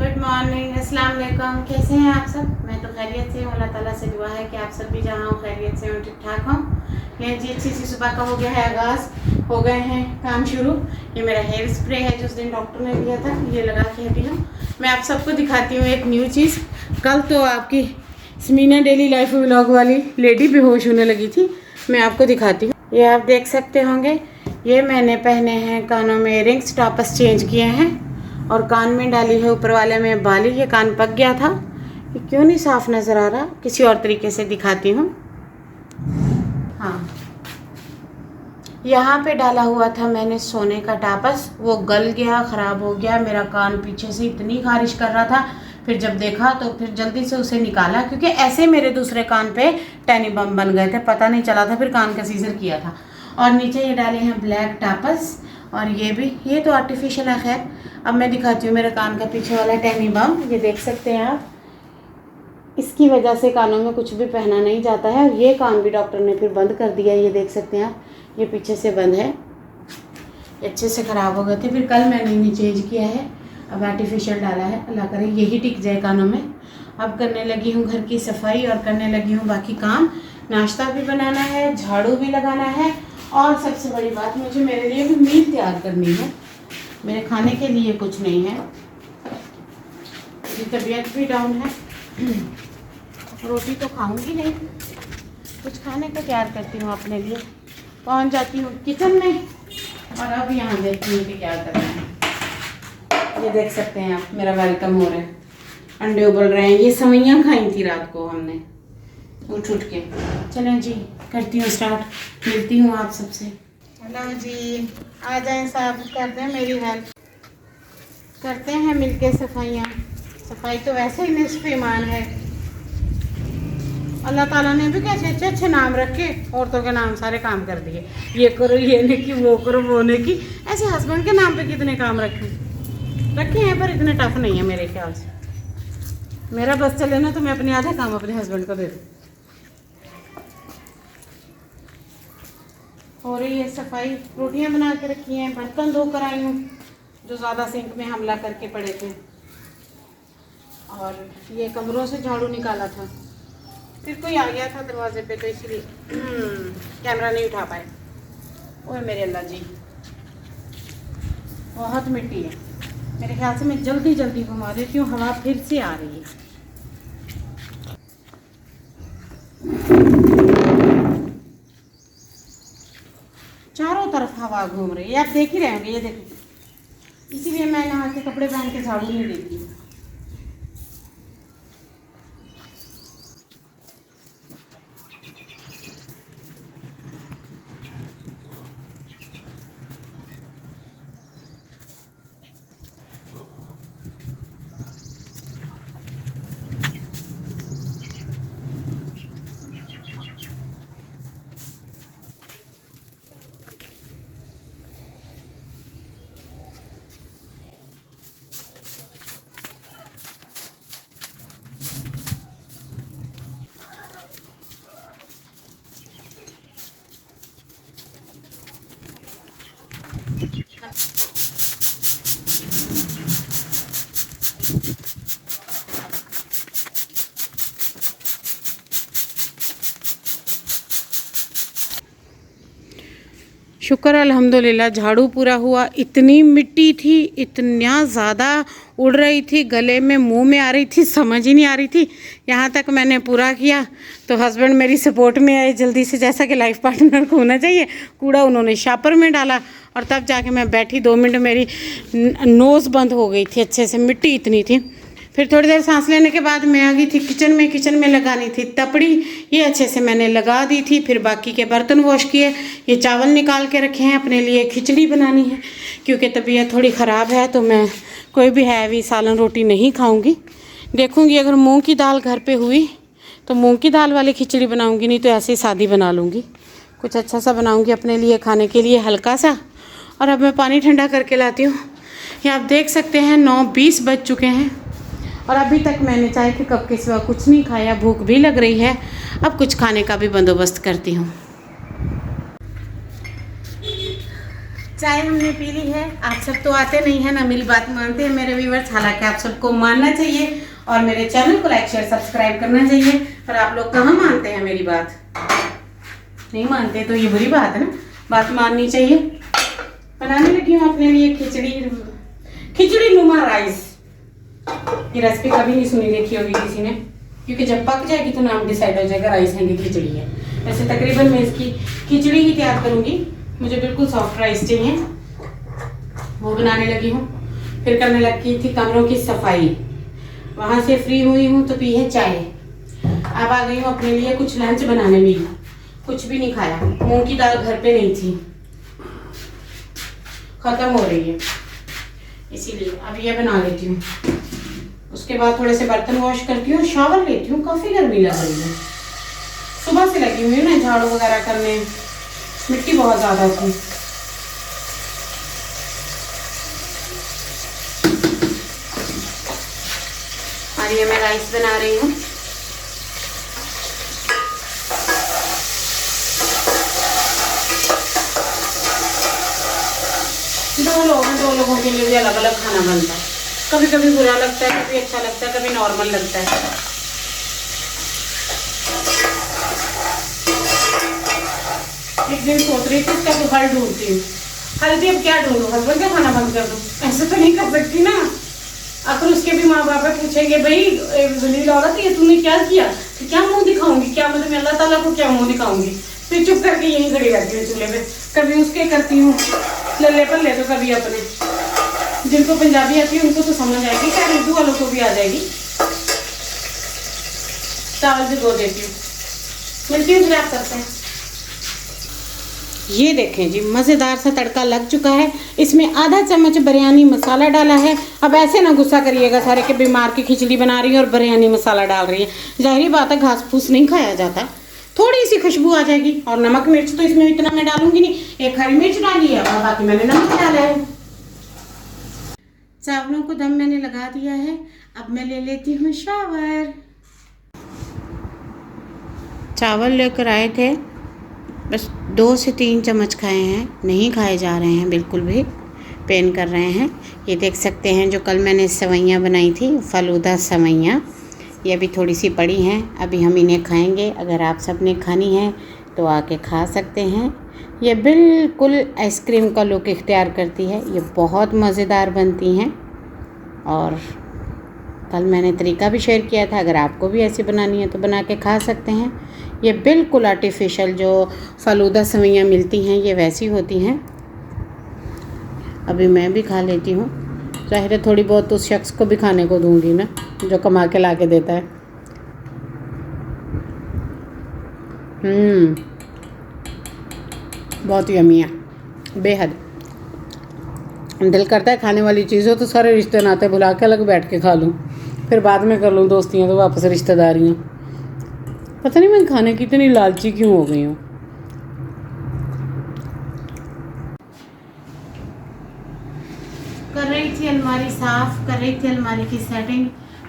Good morning, अस्सलाम वालेकुम। कैसे हैं आप सब? मैं तो खैरियत से हूँ। अल्लाह ताला से दुआ है कि आप सब भी जहाँ हो खैरियत से हो, ठीक ठाक हो। ये जी अच्छी सी सुबह का हो गया है आगाज़, हो गए हैं काम शुरू। ये मेरा हेयर स्प्रे है जो उस दिन डॉक्टर ने दिया था, ये लगा के हटी हूँ। मैं आप सबको दिखाती हूँ एक न्यू चीज़। कल तो आपकी स्मीना डेली लाइफ व्लॉग वाली लेडी बेहोश होने लगी थी, मैं आपको दिखाती हूँ। ये आप देख सकते होंगे, ये मैंने पहने हैं कानों में इयररिंग्स, टॉपस चेंज किए हैं और कान में डाली है ऊपर वाले में बाली। ये कान पक गया था, ये क्यों नहीं साफ नज़र आ रहा, किसी और तरीके से दिखाती हूँ। हाँ, यहाँ पे डाला हुआ था मैंने सोने का टापस, वो गल गया, ख़राब हो गया। मेरा कान पीछे से इतनी खारिश कर रहा था, फिर जब देखा तो फिर जल्दी से उसे निकाला, क्योंकि ऐसे मेरे दूसरे कान पे टैनी बम बन गए थे, पता नहीं चला था, फिर कान का सीजर किया था। और नीचे ये डाले हैं ब्लैक टापस, और ये भी, ये तो आर्टिफिशियल है। खैर, अब मैं दिखाती हूँ मेरे कान का पीछे वाला टैनी बम। ये देख सकते हैं आप, इसकी वजह से कानों में कुछ भी पहना नहीं जाता है। और ये कान भी डॉक्टर ने फिर बंद कर दिया, ये देख सकते हैं आप, ये पीछे से बंद है, ये अच्छे से ख़राब हो गए थे। फिर कल मैंने इन्हें चेंज किया है, अब आर्टिफिशियल डाला है। अल्लाह करे यही टिक जाए कानों में। अब करने लगी हूँ घर की सफाई और करने लगी हूँ बाकी काम। नाश्ता भी बनाना है, झाड़ू भी लगाना है, और सबसे बड़ी बात, मुझे मेरे लिए भी मील तैयार करनी है। मेरे खाने के लिए कुछ नहीं है, मेरी तबीयत भी डाउन है, रोटी तो खाऊंगी नहीं, कुछ खाने का तैयार करती हूँ अपने लिए। पहुँच जाती हूँ किचन में, और अब यहाँ देखती हूँ कि क्या करना है। ये देख सकते हैं आप, मेरा वेलकम हो रहा है, अंडे उबल रहे हैं। ये सवैयाँ खाई थी रात को हमने उठ के। चलें जी, करती हूँ स्टार्ट, मिलती हूँ आप सबसे। हेलो जी, आ जाएं साहब, करते हैं मेरी हेल्प, करते हैं मिलके सफाइयाँ। सफाई तो वैसे ही निस्फ़ ईमान है। अल्लाह ताला ने भी कैसे अच्छे अच्छे नाम रखे, औरतों के नाम सारे काम कर दिए, ये करो ये ने की, वो करो वो ने की। ऐसे हस्बैंड के नाम पे कितने काम रखे हैं, पर इतने टफ नहीं है मेरे ख्याल से। मेरा बस चले ना तो मैं अपने आधे काम अपने हस्बैंड को दे दूँ। हो रही है सफाई, रोटियां बना के रखी हैं, बर्तन धो कर आई हूँ जो ज़्यादा सिंक में हमला करके पड़े थे, और ये कमरों से झाड़ू निकाला था। फिर कोई आ गया था दरवाजे पे, तो इसलिए कैमरा नहीं उठा पाए। ओए मेरे अल्लाह जी, बहुत मिट्टी है। मेरे ख्याल से मैं जल्दी जल्दी घुमा देती हूँ, हवा फिर से आ रही है। चारों तरफ हवा घूम रही है, आप देख ही रहे होंगे, ये देखो, इसीलिए मैं यहाँ के कपड़े पहन के झाड़ू नहीं देती हूँ। शुक्र अल्हम्दुलिल्लाह, झाड़ू पूरा हुआ। इतनी मिट्टी थी, इतना ज़्यादा उड़ रही थी, गले में मुंह में आ रही थी, समझ ही नहीं आ रही थी। यहाँ तक मैंने पूरा किया तो हस्बैंड मेरी सपोर्ट में आए जल्दी से, जैसा कि लाइफ पार्टनर को होना चाहिए। कूड़ा उन्होंने शापर में डाला, और तब जाके मैं बैठी 2 मिनट, मेरी नोज़ बंद हो गई थी अच्छे से, मिट्टी इतनी थी। फिर थोड़ी देर सांस लेने के बाद मैं आ गई थी किचन में लगानी थी तपड़ी, ये अच्छे से मैंने लगा दी थी। फिर बाकी के बर्तन वॉश किए, ये चावल निकाल के रखे हैं, अपने लिए खिचड़ी बनानी है, क्योंकि तबीयत थोड़ी ख़राब है, तो मैं कोई भी हैवी सालन रोटी नहीं खाऊंगी। देखूंगी अगर मूंग की दाल घर पे हुई तो मूंग की दाल वाली खिचड़ी बनाऊंगी, नहीं तो ऐसे ही सादी बना लूँगी। कुछ अच्छा सा बनाऊँगी अपने लिए खाने के लिए, हल्का सा। और अब मैं पानी ठंडा करके लाती हूँ। ये आप देख सकते हैं 9:20 बज चुके हैं, और अभी तक मैंने चाय के कप के सिवा कुछ नहीं खाया। भूख भी लग रही है, अब कुछ खाने का भी बंदोबस्त करती हूँ। चाय हमने पी ली है। आप सब तो आते नहीं है ना मेरी बात मानते हैं मेरे व्यूअर्स, हालांकि आप सबको मानना चाहिए और मेरे चैनल को लाइक शेयर सब्सक्राइब करना चाहिए। पर आप लोग कहाँ मानते हैं मेरी बात, नहीं मानते तो ये बुरी बात है ना, बात माननी चाहिए। बनाने लगी हूँ अपने लिए खिचड़ी नुमा राइस। ये रेसिपी कभी नहीं सुनी देखी होगी किसी ने, क्योंकि जब पक जाएगी तो नाम डिसाइड हो जाएगा राइस है कि खिचड़ी है। वैसे तकरीबन मैं इसकी खिचड़ी ही तैयार करूँगी, मुझे बिल्कुल सॉफ्ट राइस चाहिए, वो बनाने लगी हूँ। फिर करने लगी थी कमरों की सफाई, वहाँ से फ्री हुई हूँ तो पी है चाय। अब आ गई हूँ अपने लिए कुछ लंच बनाने में, कुछ भी नहीं खाया। मूंग की दाल घर पे नहीं थी, खत्म हो रही है, इसीलिए अब ये बना लेती हूँ। उसके बाद थोड़े से बर्तन वॉश करती हूँ, शावर लेती हूँ। काफ़ी गर्मी लग रही है, सुबह से लगी हुई है ना झाड़ू वगैरह करने, मिट्टी बहुत ज़्यादा थी। और ये मैं राइस बना रही हूँ। दो लोग हैं, 2 लोगों के लिए भी अलग अलग खाना बनता है। कभी कभी बुरा लगता है, कभी अच्छा लगता है, कभी नॉर्मल लगता है। एक दिन सोच रही थी इसका तो हल ढूंढती हूँ, हल भी अब क्या ढूंढूं, हस्बैंड का खाना बंद कर दूं, ऐसे तो नहीं कर सकती ना। आखिर उसके भी माँ बाप पूछेंगे भाई जलील औरत ये तूने क्या किया, तो क्या मुंह दिखाऊंगी, क्या मतलब मैं अल्लाह ताला को क्या मुंह दिखाऊंगी। फिर चुप करके यहीं खड़ी रहती हूँ चूल्हे पे, कभी उसके करती हूँ लल्ले पर ले, तो कभी अपने। जिनको पंजाबी आती है उनको तो समझ आएगी, क्या उर्दू वालों को भी आ जाएगी। चावल भिगो देती हूँ, मिलती हूँ फिर आप करते हैं। ये देखें जी, मज़ेदार सा तड़का लग चुका है। इसमें आधा चम्मच बिरयानी मसाला डाला है। अब ऐसे ना गुस्सा करिएगा सारे के बीमार की खिचड़ी बना रही है और बिरयानी मसाला डाल रही है। जाहिर बात है घास फूस नहीं खाया जाता, थोड़ी सी खुशबू आ जाएगी। और नमक मिर्च तो इसमें इतना मैं डालूंगी नहीं, 1 हरी मिर्च डाली है और बाकी मैंने नमक डाला है। चावलों को दम मैंने लगा दिया है, अब मैं ले लेती हूँ शावर। चावल लेकर आए थे, बस 2 से 3 चम्मच खाए हैं, नहीं खाए जा रहे हैं बिल्कुल भी, पेन कर रहे हैं। ये देख सकते हैं जो कल मैंने सेवइयाँ बनाई थी, फालूदा सेवइयाँ, ये अभी थोड़ी सी पड़ी हैं, अभी हम इन्हें खाएंगे। अगर आप सब ने खानी है तो आके खा सकते हैं। ये बिल्कुल आइसक्रीम का लुक इख्तियार करती है, ये बहुत मज़ेदार बनती हैं। और कल मैंने तरीका भी शेयर किया था, अगर आपको भी ऐसी बनानी है तो बना के खा सकते हैं। ये बिल्कुल आर्टिफिशियल जो फालूदा सेवइयाँ मिलती हैं ये वैसी होती हैं। अभी मैं भी खा लेती हूँ, जाहिर है थोड़ी बहुत उस शख्स को भी खाने को दूंगी ना जो कमा के ला के देता है। बहुत यम्मी है, बेहद। दिल करता है खाने वाली चीज़ तो सारे रिश्ते नाते बुला के अलग बैठ के खा लूँ, फिर बाद में कर लूँ दोस्तियाँ तो वापस रिश्तेदारियाँ। पता नहीं मैं खाने की इतनी लालची क्यों हो गई हूँ। कर रही थी अलमारी साफ, कर रही थी अलमारी की सेटिंग,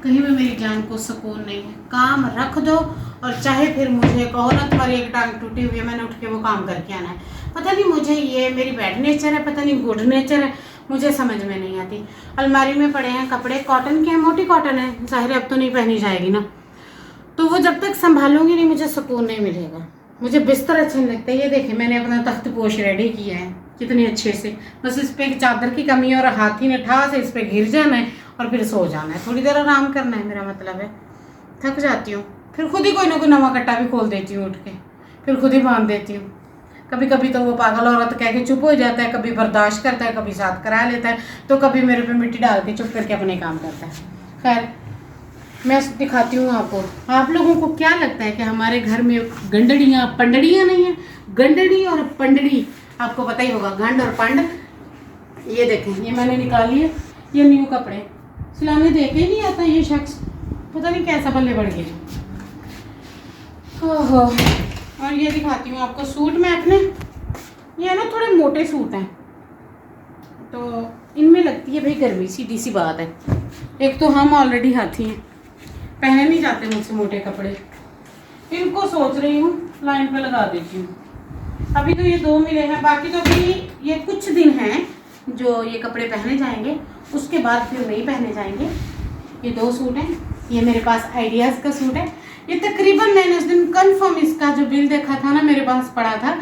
कहीं भी मेरी जान को सुकून नहीं है। काम रख दो और चाहे फिर मुझे कहो ना तुम्हारी एक टांग टूटी हुई है, मैंने उठ के वो काम करके आना है। पता नहीं मुझे ये मेरी बैड नेचर है, पता नहीं गुड नेचर है, मुझे समझ में नहीं आती। अलमारी में पड़े हैं कपड़े, कॉटन के हैं, मोटी कॉटन है, जाहिर अब तो नहीं पहनी जाएगी ना, तो वो जब तक संभालूंगी नहीं मुझे सुकून नहीं मिलेगा। मुझे बिस्तर अच्छा नहीं लगता। ये देखें मैंने अपना तख्त पोश रेडी किया है कितने अच्छे से, बस इस पर चादर की कमी है और हाथी ने ठा से इस पर गिर जाना है और फिर सो जाना है, थोड़ी देर आराम करना है, मेरा मतलब है। थक जाती हूँ, फिर खुद ही कोई ना कोई नवा कट्टा भी खोल देती हूँ उठ के, फिर खुद ही बांध देती हूँ। कभी कभी तो वो पागल औरत कह के चुप हो जाता है, कभी बर्दाश्त करता है, कभी साथ करा लेता है, तो कभी मेरे पे मिट्टी डाल के चुप करके अपने काम करता है। खैर मैं दिखाती हूँ आपको। आप लोगों को क्या लगता है कि हमारे घर में गंडड़ियाँ पंडड़ियाँ नहीं है? गंडड़ी और पंडड़ी आपको पता ही होगा, गंड और पंड। ये देखें ये मैंने निकाली है, ये न्यू कपड़े सिलाने दे के नहीं आता ये शख्स, पता नहीं कैसा बल्ले बढ़ गया। ओहो, और ये दिखाती हूँ आपको सूट मैं अपने, ये ना थोड़े मोटे सूट हैं तो इनमें लगती है भाई गर्मी, सीधी सी बात है। एक तो हम ऑलरेडी हाथी हैं, पहने नहीं जाते मुझसे मोटे कपड़े, इनको सोच रही हूँ लाइन पे लगा देती हूँ। अभी तो ये 2 मिले हैं, बाकी तो अभी ये कुछ दिन हैं जो ये कपड़े पहने जाएंगे, उसके बाद फिर नहीं पहने जाएंगे। ये 2 सूट हैं। ये मेरे पास आइडियाज़ का सूट है। ये तकरीबन मैंने उस दिन कंफर्म इसका जो बिल देखा था ना, मेरे पास पड़ा था,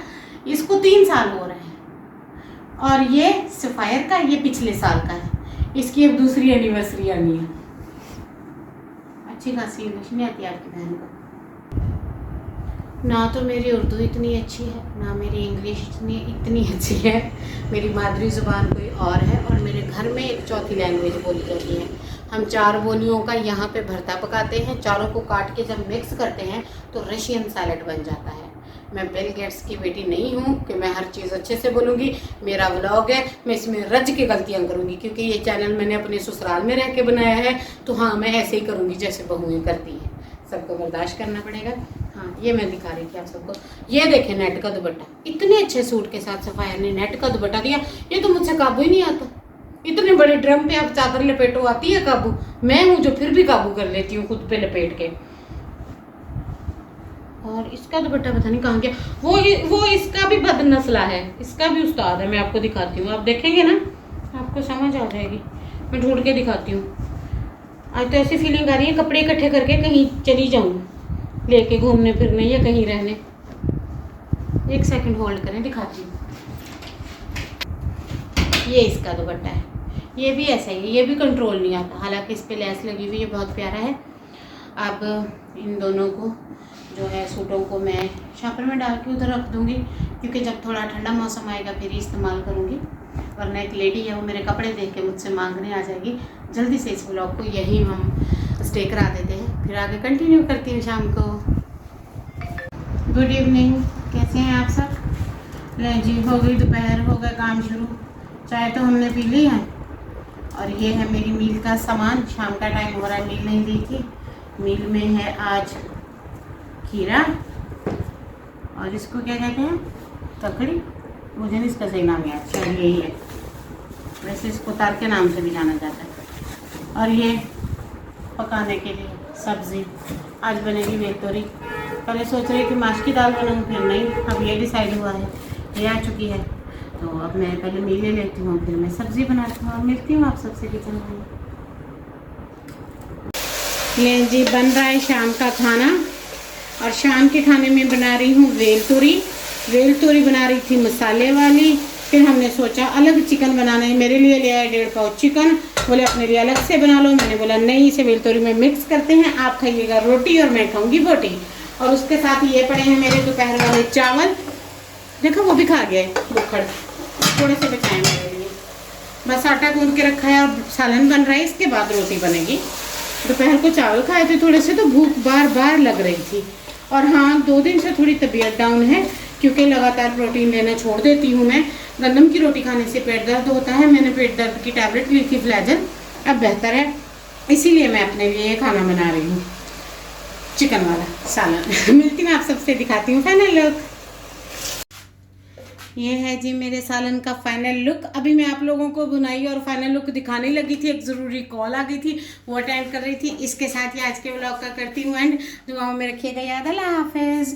इसको 3 साल हो रहे हैं। और ये सफ़ायर का, ये पिछले साल का है। इसकी अब दूसरी एनिवर्सरी आनी है। अच्छी खासी इंग्लिश नहीं आती आपकी बहन को। ना तो मेरी उर्दू इतनी अच्छी है, ना मेरी इंग्लिश इतनी अच्छी है। मेरी मादरी ज़ुबान कोई और है, और मेरे घर में एक चौथी लैंग्वेज बोली जाती है। हम 4 बोलियों का यहाँ पे भरता पकाते हैं। चारों को काट के जब मिक्स करते हैं तो रशियन सैलेड बन जाता है। मैं बिल गेट्स की बेटी नहीं हूँ कि मैं हर चीज़ अच्छे से बोलूँगी। मेरा व्लॉग है, मैं इसमें रज के गलतियाँ करूँगी, क्योंकि ये चैनल मैंने अपने ससुराल में रह के बनाया है। तो हाँ, मैं ऐसे ही करूँगी जैसे बहुएँ करती हैं। सबको बर्दाश्त करना पड़ेगा। हाँ, ये मैं दिखा रही थी आप सबको। ये देखें नेट का दुपट्टा, इतने अच्छे सूट के साथ सफ़ायर ने नेट का दुपट्टा दिया। ये तो मुझसे काबू ही नहीं आता। इतने बड़े ड्रम पे आप चादर लपेटो, आती है काबू? मैं हूँ जो फिर भी काबू कर लेती हूँ खुद पे लपेट के। और इसका दुपट्टा पता नहीं कहाँ गया। वो इसका भी बदनस्ला है, इसका भी उस्ताद है। मैं आपको दिखाती हूँ, आप देखेंगे ना आपको समझ आ जाएगी। मैं ढूंढ के दिखाती हूँ। आज तो ऐसी फीलिंग आ रही है कपड़े इकट्ठे करके कहीं चली जाऊँ, लेके घूमने फिरने या कहीं रहने। 1 सेकंड होल्ड करें, दिखाती हूँ। ये इसका दुपट्टा है। ये भी ऐसा ही है, ये भी कंट्रोल नहीं आता। हालांकि इस पे लेस लगी हुई है, बहुत प्यारा है। अब इन दोनों को जो है सूटों को मैं शापर में डाल के उधर रख दूँगी, क्योंकि जब थोड़ा ठंडा मौसम आएगा फिर इस्तेमाल करूँगी। वरना एक लेडी है, वो मेरे कपड़े देख के मुझसे मांगने आ जाएगी। जल्दी से इस व्लॉग को यहीं हम स्टे करा देते हैं, फिर आगे कंटिन्यू करती हूँ शाम को। गुड इवनिंग, कैसे हैं आप सब? ले जी, हो गई दोपहर, हो गया काम शुरू। चाय तो हमने पी ली है, और ये है मेरी मील का सामान। शाम का टाइम हो रहा है, मील नहीं दी थी। मील में है आज खीरा, और इसको क्या कहते हैं, ककड़ी। मुझे नहीं इसका सही नाम याद, शायद यही है। वैसे इसको तार के नाम से भी जाना जाता है। और ये पकाने के लिए सब्ज़ी आज बनेगी वेलतोरी। पहले सोच रही कि माश की दाल बनाऊँ, फिर नहीं, अब ये डिसाइड हुआ है, ये आ चुकी है। तो अब मैं पहले मील ले लेती हूँ, फिर मैं सब्ज़ी बनाती हूँ, और मिलती हूँ आप सबसे किचन में। ये जी बन रहा है शाम का खाना, और शाम के खाने में बना रही हूँ वेलतोरी। वेलतोरी बना रही थी मसाले वाली, फिर हमने सोचा अलग चिकन बनाना है। मेरे लिए ले आए 1.5 पाव चिकन, बोले अपने लिए अलग से बना लो। मैंने बोला नहीं, इसे वेलतोरी में मिक्स करते हैं, आप खाइएगा रोटी और मैं खाऊंगी बोटी। और उसके साथ ये पड़े हैं मेरे दोपहर वाले चावल। देखो वो भी खा गए बुखड़, थोड़े से बचाए मेरे लिए। बस आटा गूंद के रखा है, और सालन बन रहा है, इसके बाद रोटी बनेगी। दोपहर को चावल खाए थे थोड़े से, तो भूख बार बार लग रही थी। और हाँ, 2 दिन से थोड़ी तबीयत डाउन है, क्योंकि लगातार प्रोटीन लेना छोड़ देती हूँ मैं। गंदम की रोटी खाने से पेट दर्द होता है। मैंने पेट दर्द की टैबलेट ली थी फ्लैजल, अब बेहतर है, इसीलिए मैं अपने लिए खाना बना रही हूँ, चिकन वाला सालन। मिलती हूँ आप सबसे, दिखाती हूँ फाइनल लुक। ये है जी मेरे सालन का फाइनल लुक। अभी मैं आप लोगों को बुनाई और फाइनल लुक दिखाने लगी थी, एक ज़रूरी कॉल आ गई थी, वो अटेंड कर रही थी। इसके साथ ही आज के व्लॉग का करती हूँ एंड। दुआओं में रखिएगा याद। अल्लाह हाफिज़।